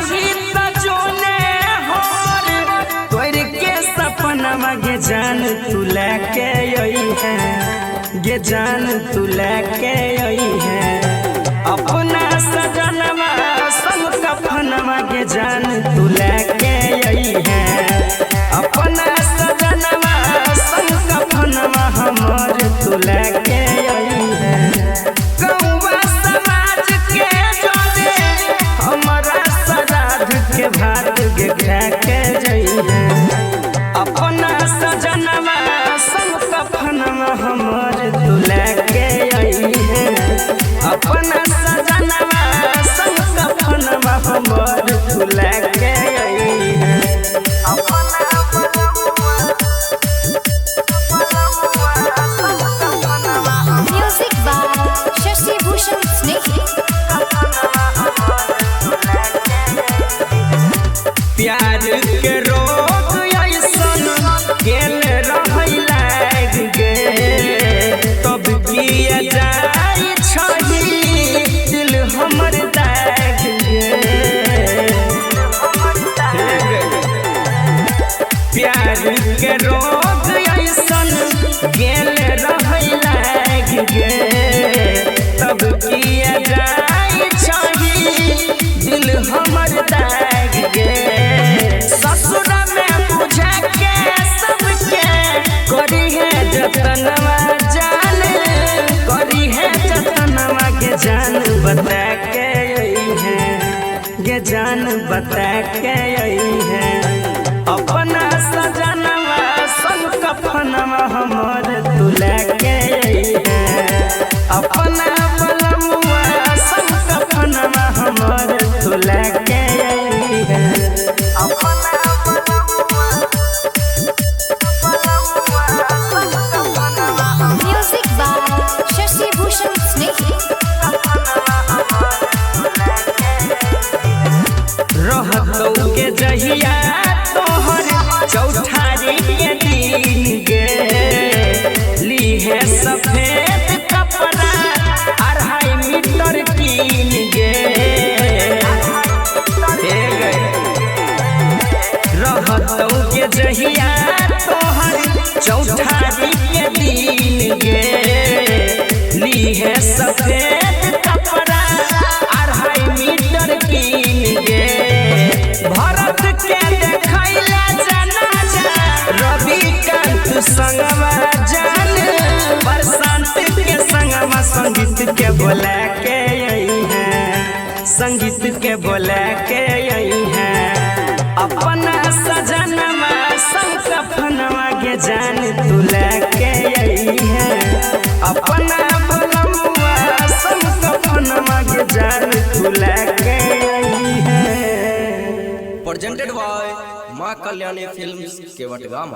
चाही त जोने होर तोर के सपना गे जान तू लेके आई है, गे जान तू लेके आई है अपना सजनवा संग कफनवा गे जान तू लेके आई है अपना सजनवा संग कफनवा हमर तू लेके आई है। गौवा समाज के जोड़े हमारा सराध के भात गे के जाई है अपना सजनवा संग कफनवा हमर तू लेके आई है अपना सजनवा संग कफनवा हमर तू लेके आई है। म्यूजिक बाय शशि भूषण स्नेही। प्यार के रोग ऐसन गेल रहै लाग गे तब किया जाई छही दिल हमर दाग गे। प्यार के रोग ऐसन गेल रहै लाग गे तब किया जाई छही दिल हमर दाग गे। ससुर में बुझा के सबके करी है जतनवा जान करी है जतनवा गे जान बता के आई है गे जान बता के आई है अपना सजनवा संग कफनवा हमर तू लेके आई है अपना बलमुआ संग कफनवा हमर तू लेके आई है। म्यूजिक बाय शशि भूषण स्नेही। रहतौ के जहिया तोहर चौठारी के दिन गे लीहे सफेद कपड़ा 2.5 मीटर कीन गे। रहतौ के जहिया तोहर चौठारी के दिन गे लीहे सफेद कपड़ा 2.5 मीटर कीन गे। भरत के देखैला जनाजा रविकांत संगवा जान प्रशांत के संगवा संगीत के बोला के आई है संगीत के बोला के आई है अपना सजनवा संग कफनवा गे जान तू लेके आई है अपना बलमुआ संग कफनवा गे जान तू लेके आई है। प्रेजेंटेड बाय मां कल्याणी फिल्म्स केवटगामा।